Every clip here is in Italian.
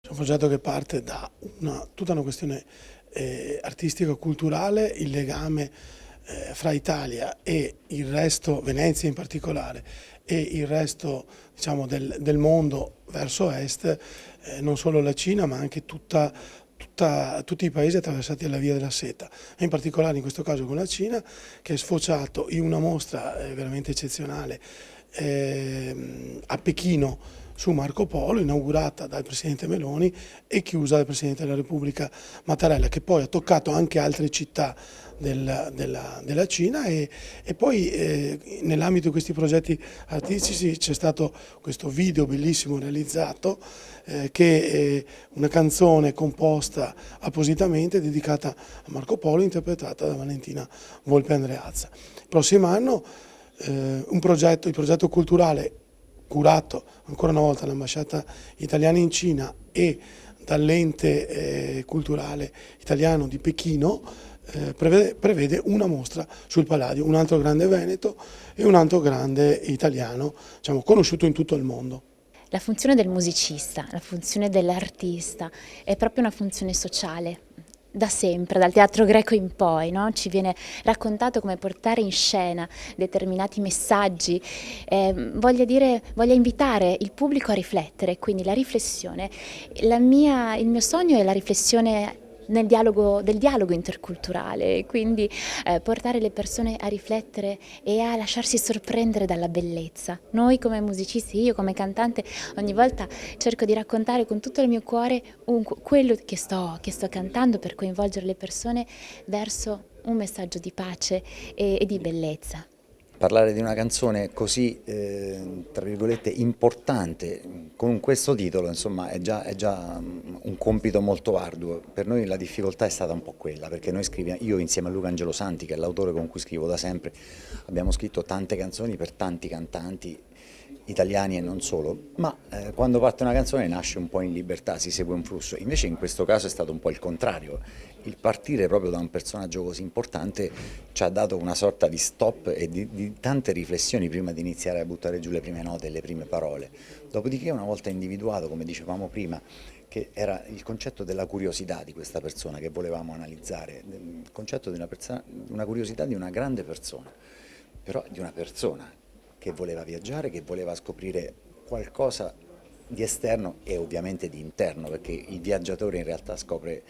È un progetto che parte da tutta una questione artistico-culturale, il legame fra Italia e il resto, Venezia in particolare, e il resto diciamo, del mondo verso est, non solo la Cina ma anche tutti i paesi attraversati dalla Via della Seta, e in particolare in questo caso con la Cina, che è sfociato in una mostra veramente eccezionale a Pechino su Marco Polo, inaugurata dal Presidente Meloni e chiusa dal Presidente della Repubblica Mattarella, che poi ha toccato anche altre città della Cina e poi nell'ambito di questi progetti artistici c'è stato questo video bellissimo realizzato che è una canzone composta appositamente dedicata a Marco Polo, interpretata da Valentina Volpe Andreazza. Il prossimo anno il progetto culturale curato ancora una volta dall'ambasciata italiana in Cina e dall'ente culturale italiano di Pechino, prevede una mostra sul Palladio, un altro grande veneto e un altro grande italiano, diciamo, conosciuto in tutto il mondo. La funzione del musicista, la funzione dell'artista è proprio una funzione sociale. Da sempre, dal teatro greco in poi, no? Ci viene raccontato come portare in scena determinati messaggi, voglia invitare il pubblico a riflettere, quindi la riflessione. Il mio sogno è la riflessione del dialogo interculturale, quindi portare le persone a riflettere e a lasciarsi sorprendere dalla bellezza. Noi come musicisti, io come cantante, ogni volta cerco di raccontare con tutto il mio cuore quello che sto cantando, per coinvolgere le persone verso un messaggio di pace e di bellezza. Parlare di una canzone così, tra virgolette, importante, con questo titolo, insomma, è già un compito molto arduo. Per noi la difficoltà è stata un po' quella, perché noi scriviamo, io insieme a Luca Angelo Santi, che è l'autore con cui scrivo da sempre, abbiamo scritto tante canzoni per tanti cantanti, italiani e non solo, ma quando parte una canzone nasce un po' in libertà, si segue un flusso. Invece in questo caso è stato un po' il contrario. Il partire proprio da un personaggio così importante ci ha dato una sorta di stop e di tante riflessioni prima di iniziare a buttare giù le prime note e le prime parole. Dopodiché, una volta individuato, come dicevamo prima, che era il concetto della curiosità di questa persona che volevamo analizzare, il concetto di una curiosità di una grande persona, però di una persona che voleva viaggiare, che voleva scoprire qualcosa di esterno e ovviamente di interno, perché il viaggiatore in realtà scopre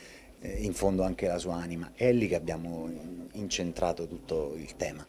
in fondo anche la sua anima. È lì che abbiamo incentrato tutto il tema.